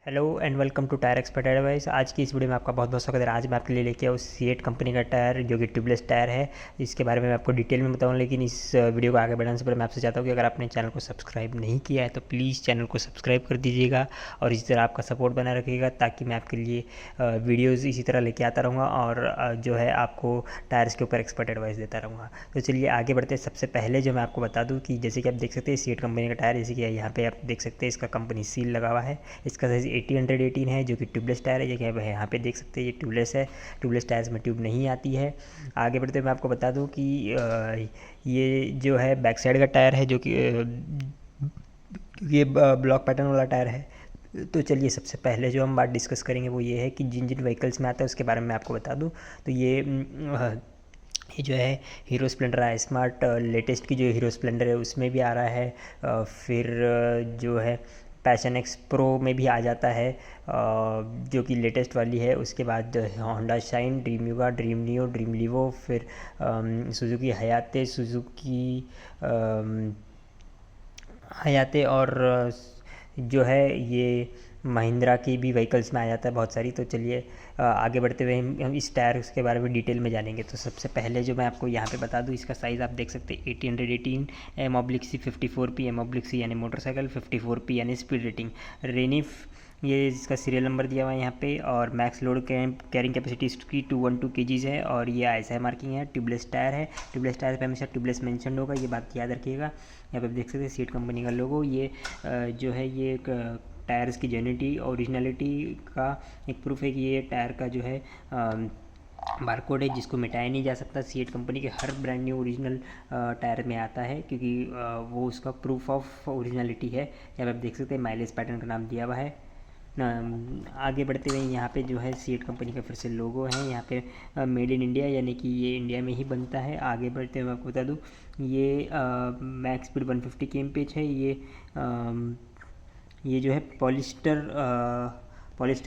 Hello and welcome to tyre expert advice. आज की इस वीडियो में आपका बहुत बहुत स्वागत है। आज मैं आपके लिए लेके आया सीएट कंपनी का टायर जो कि ट्यूबलेस टायर है। इसके बारे में मैं आपको डिटेल में बताऊँ, लेकिन इस वीडियो को आगे बढ़ाने से पहले मैं आपसे चाहता हूँ कि अगर आपने चैनल को सब्सक्राइब नहीं किया है तो प्लीज़ चैनल को सब्सक्राइब कर दीजिएगा और इसी तरह आपका सपोर्ट बना रखिएगा ताकि मैं आपके लिए वीडियोज़ इसी तरह लेके आता रहूँगा और जो है आपको टायर्स के ऊपर एक्सपर्ट एडवाइस देता रहूँगा। तो चलिए आगे बढ़ते हैं। सबसे पहले जो मैं आपको बता दूँ कि जैसे कि आप देख सकते हैं सीएट कंपनी का टायर, जैसे कि यहाँ पे आप देख सकते हैं इसका कंपनी सील लगा हुआ है। इसका साइज़ 80-118 है जो कि ट्यूबलेस टायर है। जगह यहाँ पे देख सकते हैं ये ट्यूबलेस है। ट्यूबलेस टायर्स में ट्यूब नहीं आती है। आगे बढ़ते मैं आपको बता दूं कि ये जो है बैक साइड का टायर है जो कि ये ब्लॉक पैटर्न वाला टायर है। तो चलिए सबसे पहले जो हम बात डिस्कस करेंगे वो ये है कि जिन जिन व्हीकल्स में आता है उसके बारे में मैं आपको बता दूं। तो ये जो है हीरो स्प्लेंडर है स्मार्ट, लेटेस्ट की जो हीरो स्प्लेंडर है उसमें भी आ रहा है। फिर जो है पैशन एक्स प्रो में भी आ जाता है जो कि लेटेस्ट वाली है। उसके बाद होंडा शाइन, ड्रीम युगा, ड्रीम नियो, ड्रीम लीवो, फिर सुजुकी हयाते, सुजुकी हयाते और जो है ये महिंद्रा की भी व्हीकल्स में आ जाता है बहुत सारी। तो चलिए आगे बढ़ते हुए हम इस टायर के बारे में डिटेल में जानेंगे। तो सबसे पहले जो मैं आपको यहाँ पे बता दूँ, इसका साइज़ आप देख सकते हैं 80-118 M/C 54P M/C यानी मोटरसाइकिल, 54P यानी स्पीड रेटिंग, रेनिफ ये इसका सीरियल नंबर दिया हुआ है यहाँ पे। और मैक्स लोड कैरिंग कैपेसिटी इसकी 212 kgs है और ये ISI मार्किंग है। ट्यूबलेस टायर है। ट्यूबलेस टायर पे हमेशा ट्यूबलेस मेंशन होगा, ये बात याद रखिएगा। यहाँ पे देख सकते हैं सीट कंपनी का लोगो। ये जो है ये एक टायर्स की जेन्युइनिटी ओरिजिनलिटी का एक प्रूफ है कि ये टायर का जो है बारकोड है जिसको मिटाया नहीं जा सकता। सीएट कंपनी के हर ब्रांड न्यू ओरिजिनल टायर में आता है क्योंकि वो उसका प्रूफ ऑफ ओरिजिनलिटी है। यहाँ पे आप देख सकते हैं माइलेज पैटर्न का नाम दिया हुआ है। आगे बढ़ते हुए यहाँ पे जो है सीएट कंपनी का फिर से लोगो है। यहाँ पे मेड इन इंडिया यानी कि ये इंडिया में ही बनता है। आगे बढ़ते हुए मैं आपको बता दूँ ये मैक्स स्पीड 150 kmph है। ये जो है पॉलिस्टर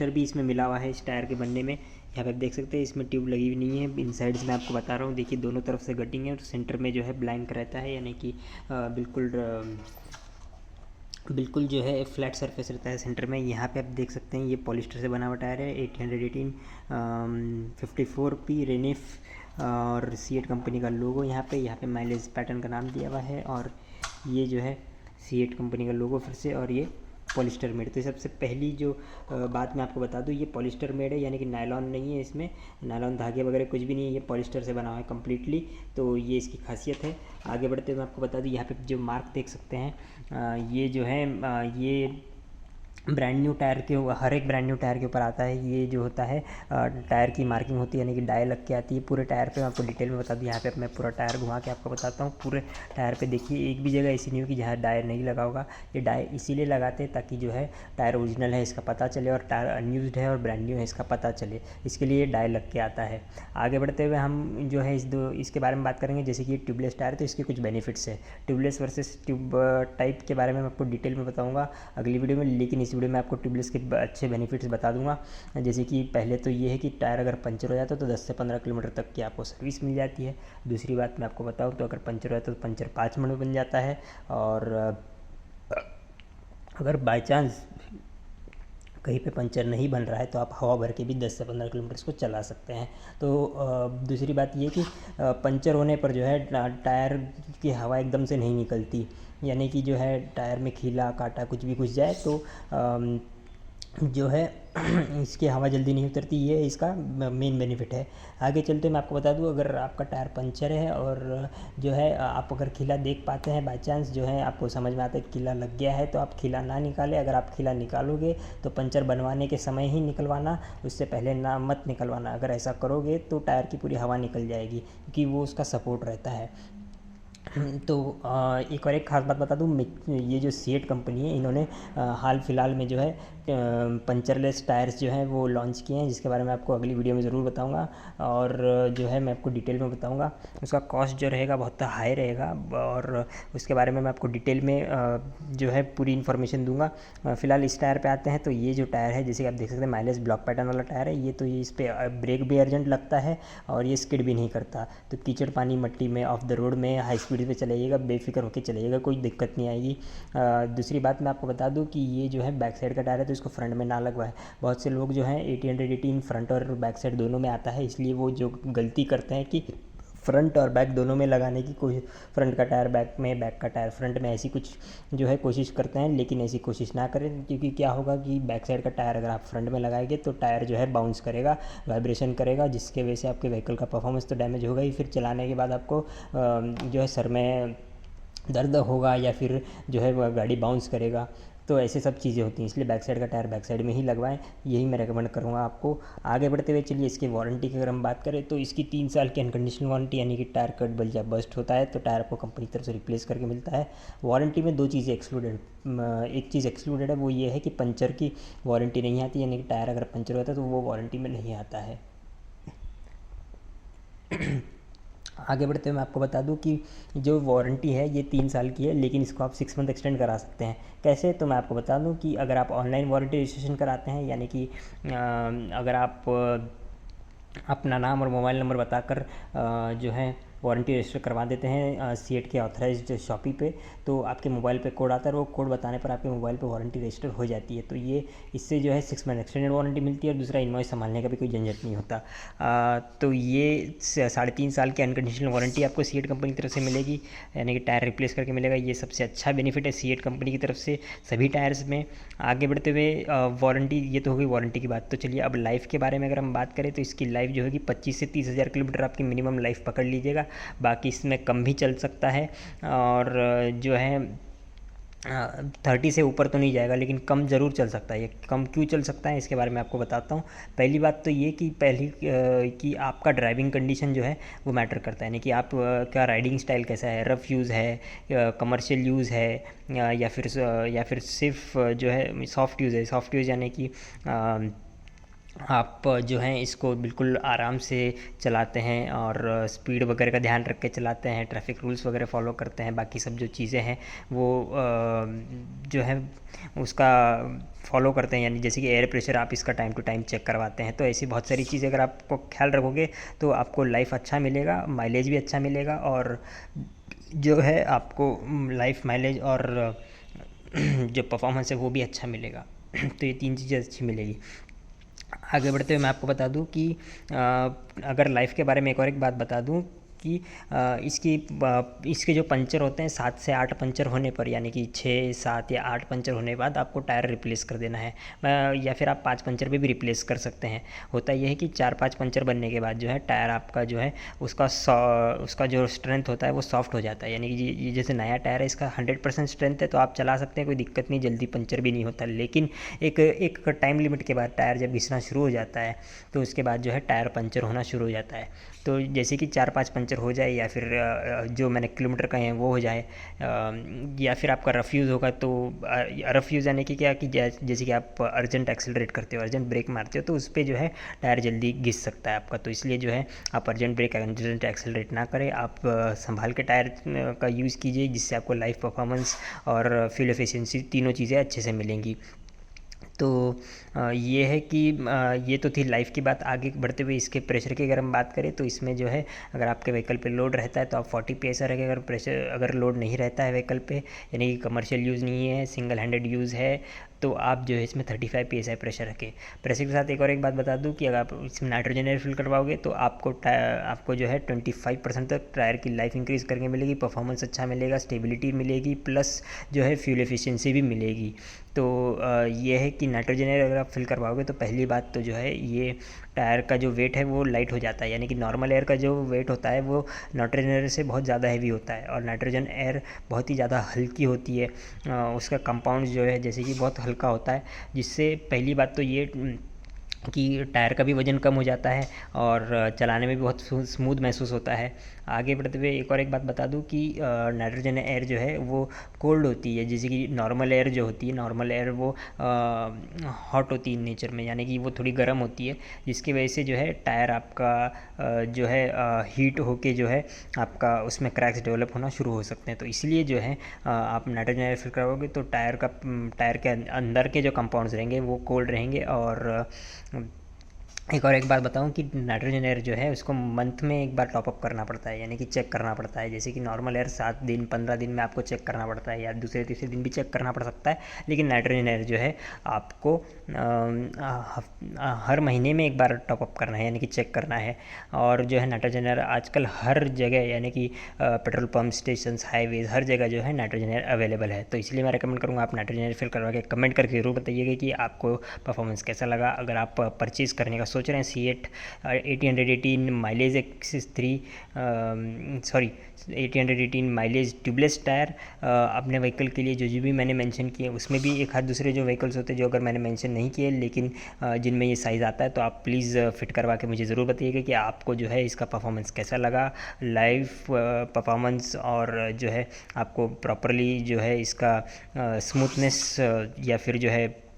भी इसमें मिला हुआ है इस टायर के बनने में। यहाँ पे आप देख सकते हैं इसमें ट्यूब लगी हुई नहीं है। इन साइड से मैं आपको बता रहा हूँ, देखिए दोनों तरफ से गटिंग है और सेंटर में जो है ब्लैंक रहता है यानी कि बिल्कुल जो है फ्लैट सरफेस रहता है सेंटर में। यहाँ पे आप देख सकते हैं ये पॉलिस्टर से बना हुआ टायर है। 80-118 54P रेनिफ और सीएट कंपनी का लोगो यहाँ पे माइलेज पैटर्न का नाम दिया हुआ है और ये जो है सीएट कंपनी का लोगो फिर से, और ये पॉलिस्टर मेड। तो सबसे पहली जो बात मैं आपको बता दूँ, ये पॉलिस्टर मेड है यानी कि नायलॉन नहीं है, इसमें नायलॉन धागे वगैरह कुछ भी नहीं है, ये पॉलिस्टर से बना हुआ है कम्प्लीटली। तो ये इसकी खासियत है। आगे बढ़ते हुए मैं आपको बता दूँ यहाँ पे जो मार्क देख सकते हैं ये जो है ये ब्रांड न्यू टायर के हर एक ब्रांड न्यू टायर के ऊपर आता है। ये जो होता है टायर की मार्किंग होती है यानी कि डाई लग के आती है पूरे टायर पे। मैं आपको डिटेल में बता दूँ, यहाँ पे मैं पूरा टायर घुमा के आपको बताता हूँ। पूरे टायर पे देखिए एक भी जगह ऐसी नहीं हो कि जहाँ डाई नहीं लगा होगा। ये डाई इसीलिए लगाते हैं ताकि जो है टायर ओरिजिनल है इसका पता चले और टायर अनयूज्ड है और ब्रांड न्यू है इसका पता चले, इसके लिए डाई लग के आता है। आगे बढ़ते हुए हम जो है इसके बारे में बात करेंगे। जैसे कि ट्यूबलेस टायर तो इसके कुछ बेनिफिट्स है। ट्यूबलेस वर्सेस ट्यूब टाइप के बारे में मैं आपको डिटेल में बताऊँगा अगली वीडियो में, लेकिन इस वीडियो में आपको ट्यूबलेस के अच्छे बेनिफिट्स बता दूंगा। जैसे कि पहले तो ये है कि टायर अगर पंचर हो जाता है तो 10 से 15 किलोमीटर तक की आपको सर्विस मिल जाती है। दूसरी बात मैं आपको बताऊं तो अगर पंचर हो जाता है तो पंचर 5 मिनट में बन जाता है। और अगर बाई चांस कहीं पे पंचर नहीं बन रहा है तो आप हवा भर के भी 10 से 15 किलोमीटर को चला सकते हैं। तो दूसरी बात ये कि पंचर होने पर जो है टायर की हवा एकदम से नहीं निकलती, यानी कि जो है टायर में खीला काटा कुछ भी घुस जाए तो जो है इसकी हवा जल्दी नहीं उतरती। ये इसका मेन बेनिफिट है। आगे चलते मैं आपको बता दूं, अगर आपका टायर पंचर है और जो है आप अगर खिला देख पाते हैं बाई चांस जो है आपको समझ में आता है खिला लग गया है तो आप खिला ना निकालें। अगर आप खिला निकालोगे तो पंचर बनवाने के समय ही निकलवाना, उससे पहले ना मत निकलवाना। अगर ऐसा करोगे तो टायर की पूरी हवा निकल जाएगी क्योंकि वो उसका सपोर्ट रहता है। तो एक और एक ख़ास बात बता दूँ, ये जो सीएट कंपनी है इन्होंने हाल फिलहाल में जो है पंचरलेस टायर्स जो हैं वो लॉन्च किए हैं, जिसके बारे में आपको अगली वीडियो में ज़रूर बताऊंगा और जो है मैं आपको डिटेल में बताऊंगा। उसका कॉस्ट जो रहेगा बहुत हाई रहेगा और उसके बारे में मैं आपको डिटेल में जो है पूरी इन्फॉर्मेशन दूंगा। फ़िलहाल इस टायर पे आते हैं। तो ये जो टायर है जैसे कि आप देख सकते हैं माइलेज ब्लॉक पैटर्न वाला टायर है ये। तो ये इस पर ब्रेक भी अर्जेंट लगता है और ये स्किड भी नहीं करता। तो कीचड़ पानी मट्टी में ऑफ द रोड में हाई स्पीड स्पीड पे चलाइएगा, बेफिक्र होकर चलाइएगा, कोई दिक्कत नहीं आएगी। दूसरी बात मैं आपको बता दूं कि ये जो है बैक साइड का टायर है तो इसको फ्रंट में ना लगवाए। बहुत से लोग जो हैं 1818 फ्रंट और बैक साइड दोनों में आता है, इसलिए वो जो गलती करते हैं कि फ्रंट और बैक दोनों में लगाने की कोशिश, फ्रंट का टायर बैक में, बैक का टायर फ्रंट में, ऐसी कुछ जो है कोशिश करते हैं। लेकिन ऐसी कोशिश ना करें, क्योंकि क्या होगा कि बैक साइड का टायर अगर आप फ्रंट में लगाएंगे तो टायर जो है बाउंस करेगा, वाइब्रेशन करेगा, जिसके वजह से आपके व्हीकल का परफॉर्मेंस तो डैमेज होगा ही, फिर चलाने के बाद आपको जो है सर में दर्द होगा या फिर जो है वह गाड़ी बाउंस करेगा। तो ऐसे सब चीज़ें होती हैं, इसलिए बैक साइड का टायर बैक साइड में ही लगवाएं, यही मैं रेकमेंड करूँगा आपको। आगे बढ़ते हुए चलिए इसकी वारंटी की अगर हम बात करें तो इसकी 3 साल की अनकंडीशनल वारंटी, यानी कि टायर कट बल या बस्ट होता है तो टायर आपको कंपनी की तरफ से रिप्लेस करके मिलता है। वारंटी में 2 चीज़ें एक्सक्लूडेड, एक चीज़ एक्सक्लूडेड है, वो ये है कि पंचर की वारंटी नहीं आती, यानी कि टायर अगर पंचर होता है तो वो वारंटी में नहीं आता है। आगे बढ़ते हुए मैं आपको बता दूं कि जो वारंटी है ये 3 साल की है, लेकिन इसको आप 6 मंथ एक्सटेंड करा सकते हैं। कैसे, तो मैं आपको बता दूं कि अगर आप ऑनलाइन वारंटी रजिस्ट्रेशन कराते हैं, यानी कि अगर आप अपना नाम और मोबाइल नंबर बताकर जो है वारंटी रजिस्टर करवा देते हैं सीएट के ऑथराइज्ड शॉपी पे, तो आपके मोबाइल पे कोड आता है, वो कोड बताने पर आपके मोबाइल पे वारंटी रजिस्टर हो जाती है। तो ये इससे जो है 6 मंथ एक्सटेंडेड वारंटी मिलती है, और दूसरा इनवॉइस संभालने का भी कोई झंझट नहीं होता। तो ये 3.5 साल की अनकंडीशनल वारंटी आपको सीएट कंपनी की तरफ से मिलेगी, यानी कि टायर रिप्लेस करके मिलेगा। ये सबसे अच्छा बेनिफिट है सीएट कंपनी की तरफ से सभी टायर्स में। आगे बढ़ते हुए वारंटी, ये तो हो गई वारंटी की बात। तो चलिए अब लाइफ के बारे में अगर हम बात करें तो इसकी लाइफ जो होगी 25 से 30 हज़ार किलोमीटर आपकी मिनिमम लाइफ पकड़ लीजिएगा, बाकी इसमें कम भी चल सकता है, और जो है 30 से ऊपर तो नहीं जाएगा, लेकिन कम ज़रूर चल सकता है। ये कम क्यों चल सकता है इसके बारे में आपको बताता हूँ। पहली बात तो ये कि कि आपका ड्राइविंग कंडीशन जो है वो मैटर करता है, यानी कि आप का राइडिंग स्टाइल कैसा है, रफ़ यूज़ है, कमर्शियल यूज़ है, या फिर सिर्फ जो है सॉफ्ट यूज़ है। सॉफ्ट यूज़ यानी कि आप जो हैं इसको बिल्कुल आराम से चलाते हैं और स्पीड वगैरह का ध्यान रख के चलाते हैं, ट्रैफिक रूल्स वगैरह फॉलो करते हैं, बाकी सब जो चीज़ें हैं वो जो है उसका फॉलो करते हैं, यानी जैसे कि एयर प्रेशर आप इसका टाइम टू टाइम चेक करवाते हैं। तो ऐसी बहुत सारी चीज़ें अगर आपको ख्याल रखोगे तो आपको लाइफ अच्छा मिलेगा, माइलेज भी अच्छा मिलेगा, और जो है आपको लाइफ, माइलेज और जो परफॉर्मेंस है वो भी अच्छा मिलेगा। तो ये 3 चीज़ें अच्छी मिलेगी। आगे बढ़ते हुए मैं आपको बता दूं कि अगर लाइफ के बारे में एक बात बता दूं कि इसके जो पंचर होते हैं 7 से 8 पंचर होने पर, यानी कि 6, 7 या 8 पंचर होने के बाद आपको टायर रिप्लेस कर देना है, या फिर आप 5 पंचर पे भी रिप्लेस कर सकते हैं। होता यह है कि 4-5 पंचर बनने के बाद जो है टायर आपका जो है उसका जो स्ट्रेंथ होता है वो सॉफ्ट हो जाता है, यानी कि ये जैसे नया टायर है इसका 100% स्ट्रेंथ है तो आप चला सकते हैं, कोई दिक्कत नहीं, जल्दी पंचर भी नहीं होता। लेकिन एक टाइम लिमिट के बाद टायर जब घिसना शुरू हो जाता है तो उसके बाद जो है टायर पंचर होना शुरू हो जाता है। तो जैसे कि 4-5 पंचर हो जाए, या फिर जो मैंने किलोमीटर कहे हैं वो हो जाए, या फिर आपका रफ़ यूज़ होगा तो रफ़ यूज़ यानी कि क्या कि जैसे कि आप अर्जेंट एक्सेलरेट करते हो, अर्जेंट ब्रेक मारते हो तो उस पर जो है टायर जल्दी घिस सकता है आपका। तो इसलिए जो है आप अर्जेंट ब्रेक, अर्जेंट एक्सेलरेट ना करें, आप संभाल के टायर का यूज़ कीजिए, जिससे आपको लाइफ, परफॉर्मेंस और फ्यूल एफिशिएंसी तीनों चीज़ें अच्छे से मिलेंगी। तो ये है कि ये तो थी लाइफ की बात। आगे बढ़ते हुए इसके प्रेशर की अगर हम बात करें तो इसमें जो है अगर आपके व्हीकल पे लोड रहता है तो आप 40 PSI रखें। अगर लोड नहीं रहता है व्हीकल पे, यानी कि कमर्शियल यूज़ नहीं है, सिंगल हैंडेड यूज़ है, तो आप जो है इसमें 35 PSI प्रेशर रखें। प्रेशर के साथ एक बात बता दूं कि अगर आप इसमें नाइट्रोजन एयर फिल करवाओगे तो आपको जो है 25% तक टायर की लाइफ इंक्रीज़ करके मिलेगी, परफॉर्मेंस अच्छा मिलेगा, स्टेबिलिटी मिलेगी, प्लस जो है फ्यूल एफिशिएंसी भी मिलेगी। तो ये है कि नाइट्रोजन एयर अगर आप फिल करवाओगे तो पहली बात तो जो है ये टायर का जो वेट है वो लाइट हो जाता है, यानी कि नॉर्मल एयर का जो वेट होता है वो नाइट्रोजन एयर से बहुत ज़्यादा हैवी होता है, और नाइट्रोजन एयर बहुत ही ज़्यादा हल्की होती है। उसका कंपाउंड जो है जैसे कि बहुत हल्का होता है, जिससे पहली बात तो ये कि टायर का भी वज़न कम हो जाता है और चलाने में भी बहुत स्मूथ महसूस होता है। आगे बढ़ते हुए एक बात बता दूं कि नाइट्रोजन एयर जो है वो कोल्ड होती है, जैसे कि नॉर्मल एयर जो होती है, नॉर्मल एयर वो हॉट होती है नेचर में, यानी कि वो थोड़ी गर्म होती है, जिसकी वजह से जो है टायर आपका जो है हीट होके जो है आपका उसमें क्रैक्स डेवलप होना शुरू हो सकते हैं। तो इसलिए जो है आप नाइट्रोजन एयर फिल कराओगे तो टायर के अंदर के जो कंपाउंड्स रहेंगे वो कोल्ड रहेंगे, और एक बात बताऊं कि नाइट्रोजन एयर जो है उसको मंथ में एक बार टॉपअप करना पड़ता है, यानी कि चेक करना पड़ता है। जैसे कि नॉर्मल एयर 7 दिन 15 दिन में आपको चेक करना पड़ता है, या दूसरे तीसरे दिन भी चेक करना पड़ सकता है, लेकिन नाइट्रोजन एयर जो है आपको हर महीने में एक बार टॉपअप करना है, यानी कि चेक करना है। और जो है नाइट्रोजन एयर आजकल हर जगह, यानी कि पेट्रोल पम्प, स्टेशन, हाईवेज, हर जगह जो है नाइट्रोजन एयर अवेलेबल है। तो इसलिए मैं रिकमेंड करूँगा आप नाइट्रोजन एयर फिल करवा के कमेंट करके ज़रूर बताइएगा कि आपको परफॉर्मेंस कैसा लगा। अगर आप परचेज़ करने का सोच रहे हैं C8 1818 mileage X3 sorry 1818 mileage tubeless tyre अपने व्हीकल के लिए, जो भी मैंने मेंशन किए, उसमें भी एक हाथ दूसरे जो व्हीकल्स होते हैं जो अगर मैंने मेंशन नहीं किए लेकिन जिनमें ये साइज़ आता है, तो आप प्लीज़ फिट करवा के मुझे ज़रूर बताइएगा कि आपको जो है इसका परफॉर्मेंस कैसा लगा, लाइव परफॉर्मेंस, और जो है आपको प्रॉपरली जो है इसका स्मूथनेस या फिर जो है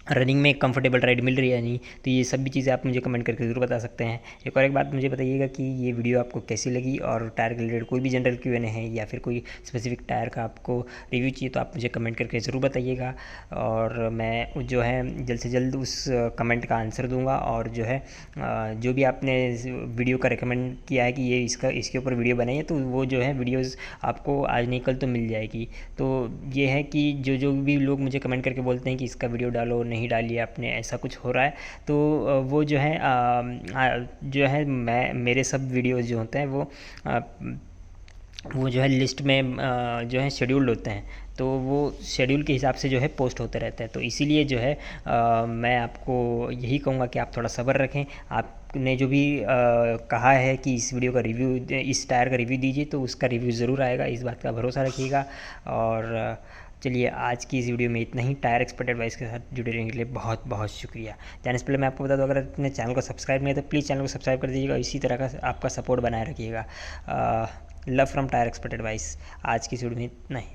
रनिंग में कंफर्टेबल राइड मिल रही है या नहीं। तो ये सब भी चीज़ें आप मुझे कमेंट करके ज़रूर बता सकते हैं। एक बात मुझे बताइएगा कि ये वीडियो आपको कैसी लगी, और टायर के रिलेटेड कोई भी जनरल Q&A है या फिर कोई स्पेसिफिक टायर का आपको रिव्यू चाहिए तो आप मुझे कमेंट करके ज़रूर बताइएगा, और मैं जो है जल्द से जल्द उस कमेंट का आंसर दूँगा। और जो है जो भी आपने वीडियो का रिकमेंड किया है कि ये इसके ऊपर वीडियो बनाइए, तो वो जो है वीडियोज़ आपको आज नहीं कल तो मिल जाएगी। तो ये है कि जो भी लोग मुझे कमेंट करके बोलते हैं कि इसका वीडियो डालो, नहीं डालिए आपने, ऐसा कुछ हो रहा है, तो वो जो है मेरे सब वीडियोज़ जो होते हैं वो जो है लिस्ट में जो है शेड्यूल्ड होते हैं, तो वो शेड्यूल के हिसाब से जो है पोस्ट होते रहते हैं। तो इसीलिए जो है मैं आपको यही कहूँगा कि आप थोड़ा सब्र रखें। आपने जो भी कहा है कि इस वीडियो का रिव्यू, इस टायर का रिव्यू दीजिए, तो उसका रिव्यू ज़रूर आएगा, इस बात का भरोसा रखिएगा। और चलिए आज की इस वीडियो में इतना ही। टायर एक्सपर्ट एडवाइस के साथ जुड़े रहने के लिए बहुत बहुत शुक्रिया। जाने से पहले मैं आपको बता दूं, अगर अपने चैनल को सब्सक्राइब नहीं है तो प्लीज़ चैनल को सब्सक्राइब कर दीजिएगा, इसी तरह का आपका सपोर्ट बनाए रखिएगा। Love from tyre expert advice. आज की इस वीडियो में इतना ही।